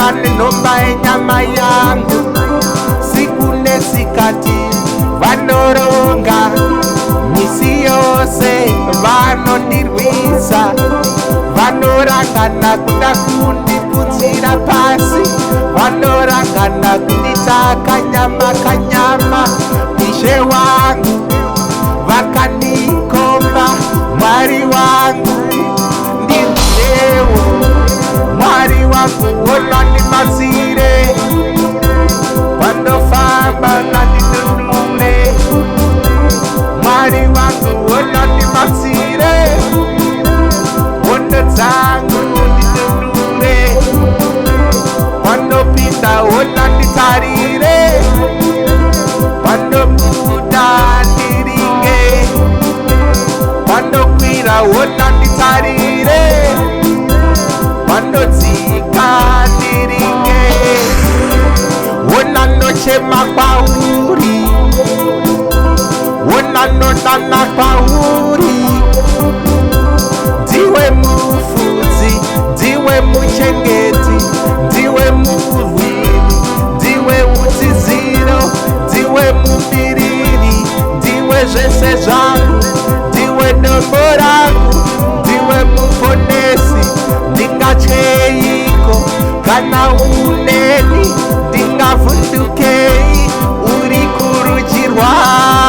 vane nhomba yenyama yangu. Siku nesikati vanoronga, misi yose vanondirwisa, vanorangana kuda kundiputsira pasi, vanorangana kunditaka nyama kanyama. Ishe wangu vakanikomba, Mwari wangu ndiwewo, Mwari wangu unondibatsire, pandofamba ngandidudure. Mwari wangu unondibatsire, hondo dzangu ndidudure, pandopinda unonditarire, pandobuda ndiringe, pandokwira unonditarire, pandodzika ndiringe. Unanochema kwauri, unanodana kwauri, ndiwe mufudzi, ndiwe muchengeti, ndiwe murwiri, ndiwe utiziro, ndiwe mubiriri, ndiwe zvese zvangu, ndiwe dombo rangu, ndiwe muponesi. Ndingatyeiko kana uneni, ndingavhundukei uri kurudyi rwangu.